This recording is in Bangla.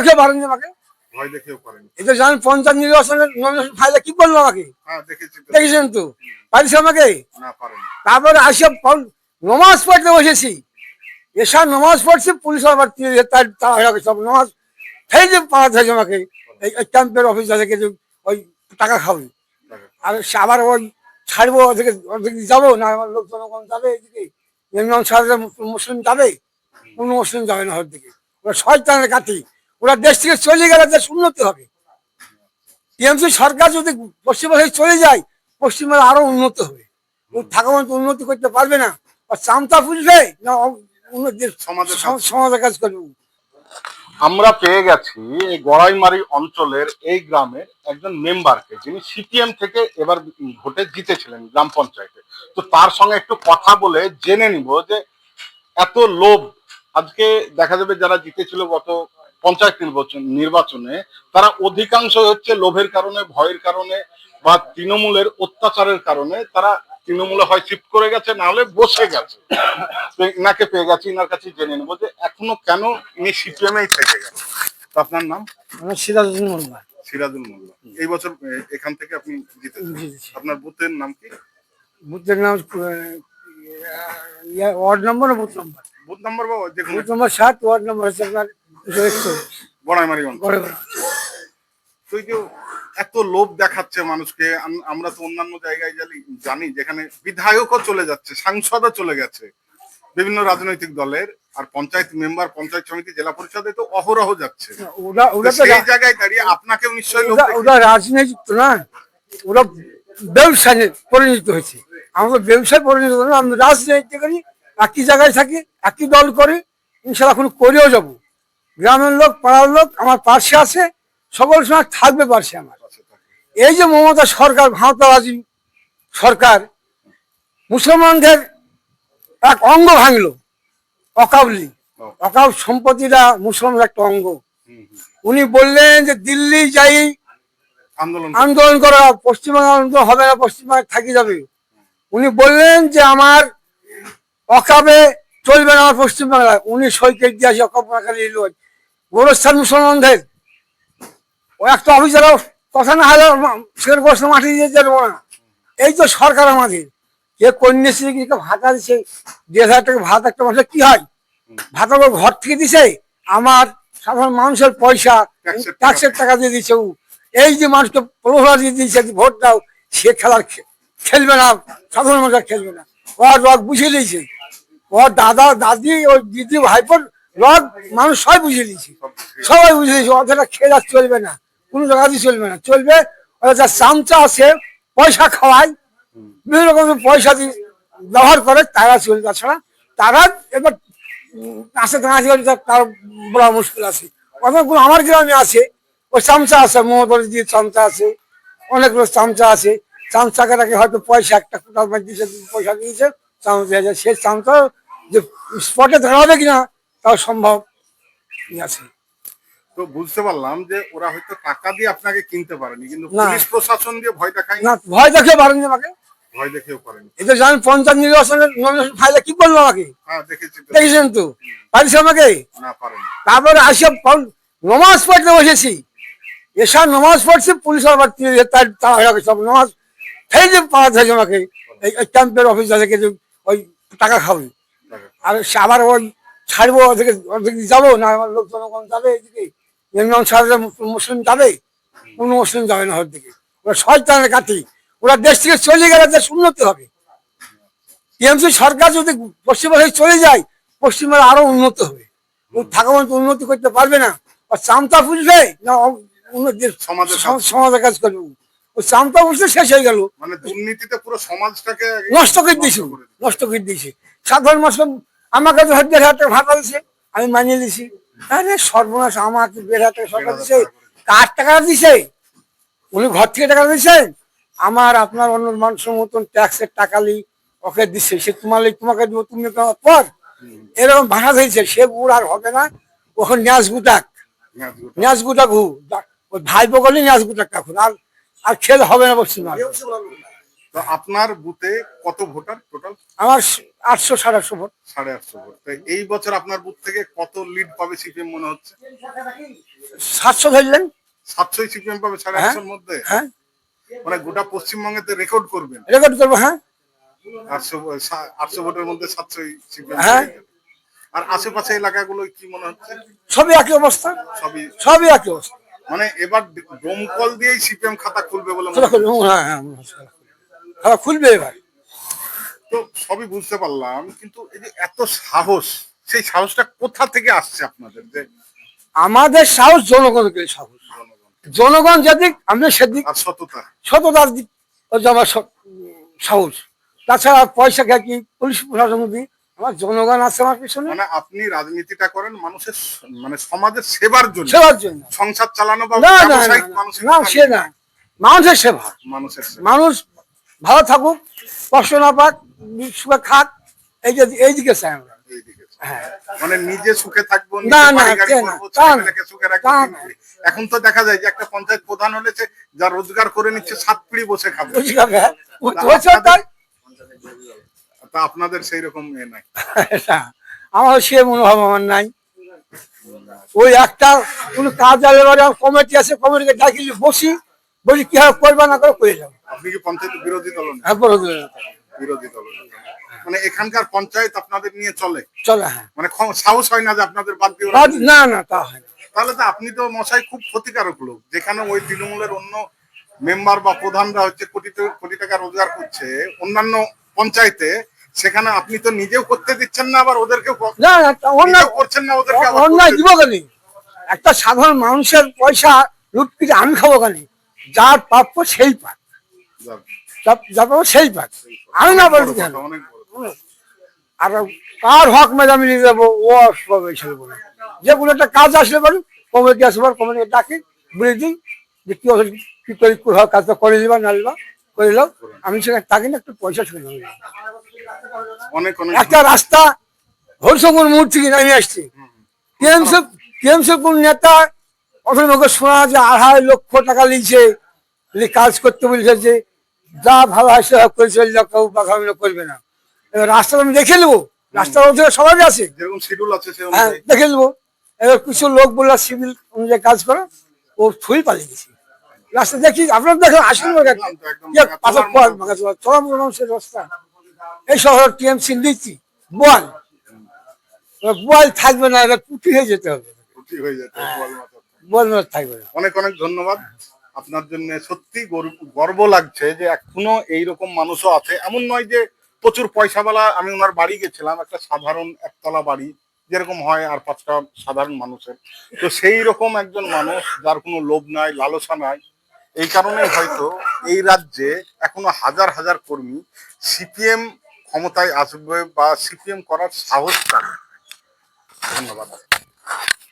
দেখে পারেন আমাকে, ভয় দেখেও করেন। এই যে জানেন পঞ্চায়েত নির্বাচনের নমিনেশন ফাইলে কি করলো আমাকে, হ্যাঁ দেখেছি তো। দেখেছেন তো, পারিস আমাকে। না পারেন। তারপরে আসে নমাজ পড়তে বসেছি, এসব নমাজ পড়ছি, পুলিশ আবার তার সব নমাজ খেয়ে যে পাড়াতে হয়েছে আমাকে এই ক্যাম্পের অফিস থেকে, যে ওই টাকা খাবে। আর আবার ওই ছাড়বো ওদিকে, ওদিকে যাবো না, আমার লোক জনগণ যাবে এদিকে, ইমাম সাহেব মুসলিম যাবে, কোনো মুসলিম যাবে না ওর দিকে। ওরা শয়তানের কাঠি, ওরা দেশ থেকে চলে গেলে দেশ উন্নতি হবে। টিএমসি সরকার যদি পশ্চিমবঙ্গে চলে যায়, পশ্চিমবঙ্গে আরো উন্নত হবে। ও থাকা মতো উন্নতি করতে পারবে না, আর চামচা ফুলবে না উন্নতির সমাজের কাজ করবে। আমরা পেয়ে গেছি এই গড়াইমারি অঞ্চলের এই গ্রামের একজন মেম্বারকে, যিনি সিপিএম থেকে এবার ভোটে জিতেছিলেন গ্রাম পঞ্চায়েতে। তো তার সঙ্গে একটু কথা বলে জেনে নিব যে এত লোভ। আজকে দেখা যাবে যারা জিতেছিল গত পঞ্চায়েত নির্বাচনে, তারা অধিকাংশ হচ্ছে লোভের কারণে, ভয়ের কারণে বা তৃণমূলের অত্যাচারের কারণে তারা তৃণমূলে হয় শিফট করে গেছে, না হলে বসে গেছে। ইনাকে পেয়ে গেছি, ইনার কাছে জেনে নেবো যে এখনো কেন ইনি সিপিএমই থেকে গেছে। তো আপনার নাম? আমার সিরাজুল মোল্লা। সিরাজুল মোল্লা। এই বছর এখান থেকে আপনি জিতেছেন। আপনার বুথের নাম কি? বুথের নাম ওয়ার্ড নম্বর না বুথ নম্বর? বুথ নাম্বার বাবা দেখুন। বুথ নম্বর 7, ওয়ার্ড নম্বর হচ্ছে আপনার গড়াইমারি অঞ্চল। তো এই যে এত লোভ দেখাচ্ছে মানুষকে, আমরা তো অন্যান্য জায়গায় জানি যেখানে বিধায়কও চলে যাচ্ছে, সাংসদও চলে গেছে বিভিন্ন রাজনৈতিক দলের, আর পঞ্চায়েত মেম্বার, পঞ্চায়েত সমিতি, জেলা পরিষদে তো অহরহ যাচ্ছে। সেই জায়গায় দাঁড়িয়ে আপনাকেও নিশ্চয়ই ওরা রাজনৈতিক তো না, ওরা ব্যবসায় পরিণত হয়েছে। আমরা ব্যবসায় পরিণত না, আমরা রাজনীতি করি, একই জায়গায় থাকি, একই দল করি, ইনশাল্লাহ এখন করেও যাবো। গ্রামের লোক, পাড়ার লোক আমার পাশে আছে, সকল সময় থাকবে পাশে আমার। এই যে মমতা সরকার, ভাঁওতাবাজি সরকার, মুসলমানদের এক অঙ্গ ভাঙলো, অকাবলি, অকাব সম্পত্তিটা মুসলমানের একটা অঙ্গ। উনি বললেন যে দিল্লি যাই আন্দোলন করা, পশ্চিমবঙ্গ আন্দোলন হবে না, পশ্চিমবঙ্গে থাকি যাবে। উনি বললেন যে আমার অকাবে চলবে না আমার পশ্চিমবাংলায়। উনি সই করে দিয়ে আসি অকাব গোরস্থান মুসলমানদের, ও একটা অফিসার কথা না হলে সেখানে গোরস্থান মাটি দিয়ে যাবো না। এই তো সরকার আমাদের, কে কন্যাশ্রী ভাতা দিচ্ছে, 1,500 টাকা ভাত একটা মাসে কি হয়, ভাতা ঘর থেকে দিছে, আমার সাধারণ মানুষের পয়সা ট্যাক্সের টাকা দিয়ে দিচ্ছে। এই যে মানুষকে প্রলোভন দিয়ে দিচ্ছে ভোট দাও, সে খেলবে না, সাধারণ মানুষ খেলবে না। ওর রগ বুঝিয়ে দিয়েছে, ওর দাদা দাদি, ওর দিদি ভাইপোর রগ মানুষ সবাই বুঝিয়ে দিয়েছে, সবাই বুঝিয়ে দিয়েছে। ওদের খেলা চলবে না, কোনো জায়গাতেই চলবে না। চলবে ওরা যা চামচা আছে, পয়সা খাওয়ায়, বিভিন্ন রকমের পয়সা দিয়ে ব্যবহার করে, তারা চলবে। তাছাড়া তারা এবার আসে তার বলা মুশকিল আছে। অনেকগুলো আমার গ্রামে আছে, ওই চামচা আছে, মমতা দিয়ে চামচা আছে, অনেকগুলো চামচা আছে। চামচাকে হয়তো পয়সা একটা কোটাল দিয়েছে, পয়সা দিয়েছে, চামচ দেওয়া যায়। সেই চামচা যে স্পটে দাঁড়াবে কিনা তাও সম্ভব আছে। তো বুঝতে পারলাম যে ওরা হয়তো টাকা দিয়ে আপনাকে কিনতে পারেনি, কিন্তু পুলিশ প্রশাসন দিয়ে ভয় দেখায় না, ভয় দেখে পারেনি আমাকে, ভয় দেখেও করেন। এই যে জানেন পঞ্চায়েত নির্বাচনের নমিনেশন ফাইলে কি করলো আমাকে, হ্যাঁ দেখেছি তো। দেখেছেন তো, পারিস আমাকে। না পারেন। তারপরে আসে নমাজ পড়তে বসেছি, এসব নমাজ পড়ছি, পুলিশ আবার তার সব নমাজ খেয়ে যে পাড়াতে হয়েছে আমাকে এই ক্যাম্পের অফিস থেকে, যে ওই টাকা খাবে। আর আবার ওই ছাড়বো ওদিকে, ওদিকে যাবো না, আমার লোক জনগণ যাবে এদিকে, ইমাম সাহেব মুসলিম যাবে, কোনো মুসলিম যাবে না ওর দিকে। ওরা শয়তানের কাঠি, ওরা দেশ থেকে চলে গেলে দেশ উন্নতি হবে। টিএমসি সরকার যদি পশ্চিমবঙ্গে চলে যায়, পশ্চিমবঙ্গে আরো উন্নত হবে। ও থাকা মতো উন্নতি করতে পারবে না, আর চামচা ফুলবে না উন্নতির সমাজের কাজ করবে। ও চামচা ফুলছে, শেষ হয়ে গেল, মানে দুর্নীতিতে পুরো সমাজটাকে নষ্ট করে দিয়েছে, নষ্ট করে দিয়েছে। সাধারণ মানুষ আমাকে তো 1,500 টাকা ভাতা দিচ্ছে, আমি মানিয়ে দিছি। আরে সর্বনাশ, আমাকে 1,500 টাকা সরকার দিচ্ছে, কার টাকা দিছে? উনি ঘর থেকে টাকা দিচ্ছেন, আমার আপনার অন্য মানুষের মতন ট্যাক্সের টাকালি ওকে দিচ্ছে, সে তোমাকে দেবো, তুমি পর এরকম ভাষা দিয়েছে। সে গুড় আর হবে না, ওখানে ন্যাস গুটাক, ন্যাস গুটাক ওই ভাই বগলে ন্যাস গুটাক এখন আর আর খেল হবে না পশ্চিমবঙ্গে। তো আপনার বুথে কত ভোটার টোটাল? আমার 800 850 ভোট। 850 ভোট। এই বছর আপনার বুথ থেকে কত লিড পাবে সিপিএম মনে হচ্ছে? 700 ধরলেন। 700 সিপিএম পাবে 150 মধ্যে? হ্যাঁ, মানে গোটা পশ্চিমবঙ্গেতে রেকর্ড করবেন। রেকর্ড করবো। হ্যাঁ 800 ভোটের মধ্যে 700 সিপিএম। হ্যাঁ, আর আশেপাশে এলাকাগুলো কি মনে হচ্ছে? সবই একই অবস্থা, সবই। সবই একই অবস্থা। মানে এবার দমকল দিয়েই সিপিএম খাতা খুলবে বলে মনে সেটা হচ্ছে। খুলবে, হ্যাঁ হ্যাঁ, খেলা খুলবে এবার। তো সবই বুঝতে পারলাম, কিন্তু এই যে এত সাহস, সেই সাহসটা কোথা থেকে আসছে আপনাদের? যে আমাদের সাহস জনগণকে সাহস, জনগণ যেদিক আমরা সেদিক, আর সততা। সততার দিক হচ্ছে আমার সাহস। তাছাড়া পয়সা খেয়ে কি পুলিশ প্রশাসন দিই, আমার জনগণ আছে আমার পিছনে, মানে আপনি রাজনীতিটা করেন মানুষের মানে সমাজের সেবার জন্য, সেবার জন্য। সংসার চালানো বা না না না ব্যবসায়িক না, মানুষের না, সে না, মানুষের সেবা। মানুষের সেবা। মানুষ ভালো থাকুক, কষ্ট না পাক, সুখে খাক, এইদিকে চাই আমরা। এইদিকে। হ্যাঁ, মানে নিজে সুখে থাকবো, না, নিজে না, বাড়ি গাড়ি কে না, করবো, তা না, ছেলেমেয়েকে সুখে রাখবো। তা কিন্তু এখন তো দেখা যায় যে একটা পঞ্চায়েত প্রধান হলেছে, যা রোজগার করে নিচ্ছে 7 পিঁড়ি বসে খাবে। বুঝি খাবে, হ্যাঁ, হচ্ছে তাই। তা আপনাদের সেই রকম নাই? না, আমার সে মনোভাব আমার নাই। ওই একটা কোনো কাজ আলে কমিটি আছে, কমিটিকে ডাকিলে বসি, বলি কি হবে করবে না করে করে যাবো। আপনি কি পঞ্চায়েত বিরোধী দল? হ্যাঁ, বড় দলের নেতা। বিরোধী দল। মানে এখানকার পঞ্চায়েত আপনাদের নিয়ে চলে? চলে, হ্যাঁ। মানে সাহস হয় না যে আপনাদের বাদ দিয়ে? না না, তা হয় না। তাহলে তো আপনি তো মশাই খুব ক্ষতিকারক লোক। যেখানে ওই তৃণমূলের অন্য মেম্বার বা প্রধানরা হচ্ছে কোটি কোটি টাকা রোজগার করছে অন্যান্য পঞ্চায়েতে, সেখানে আপনি তো নিজেও করতে দিচ্ছেন না, আবার ওদেরকেও না না, অন্যায় করছেন না, ওদেরকে আবার অন্যায় করতে দিব কেন? একটা সাধারণ মানুষের পয়সা লুট করে আমি খাবো কেন? যার প্রাপ্য সেই পাক, যান। যার প্রাপ্য সেই পাক, আমি না বলছি কেন? অনেক বড়। আর কার হক মেরে আমি নিয়ে যাবো, ও সব এইসব বলে। যে কোনো একটা কাজ আসলে পারি, কমিটি আসবার কমিটিকে ডাকি, বলে দিই যে কি হবে, কি করে কাজটা করে নিবা না নিবা, করে নিলাম। আমি সেখানে থাকি না, একটু পয়সা শুনে নিলাম। অনেক অনেক একটা রাস্তা হরিশঙ্কর মোড় থেকে নামিয়ে আসছি, টিএমসি কোন নেতা ওখানে ওকে শোনা যে 2.5 লক্ষ টাকা নিয়েছে, কাজ করতে বলেছে, যে যা ভালো হয় সে করে চলে যাও, কেউ বাঘামি করবে না। এবার রাস্তা আমি দেখে নেবো, রাস্তার মধ্যে সবাই আছে, যেরকম শিডিউল আছে সে হ্যাঁ অনুযায়ী। দেখে নেবো। এবার কিছু লোক বললো সিভিল অনুযায়ী কাজ করো, ও থুই পালিয়ে গেছি। রাস্তা দেখি, আপনার দেখেন আসেন মানুষের রাস্তা। এই শহর টিএমসি নিচ্ছি বল, বল থাকবে না, এবার পুটি হয়ে যেতে হবে, ক্ষতি হয়ে যেত বল মাত্র। বল থাকবে না। অনেক অনেক ধন্যবাদ আপনার জন্য। সত্যি গর্ব লাগছে যে এখনো এইরকম মানুষও আছে। এমন নয় যে প্রচুর পয়সাওয়ালা। আমি ওনার বাড়ি গেছিলাম, একটা সাধারণ একতলা বাড়ি যেরকম হয় আর 5টা সাধারণ মানুষের, তো সেই রকম একজন মানুষ যার কোনো লোভ নাই, লালসা নাই। এই কারণেই হয়তো এই রাজ্যে এখনো হাজার হাজার কর্মী সিপিএম ক্ষমতায় আসবে বা সিপিএম করার সাহস পাবে। ধন্যবাদ।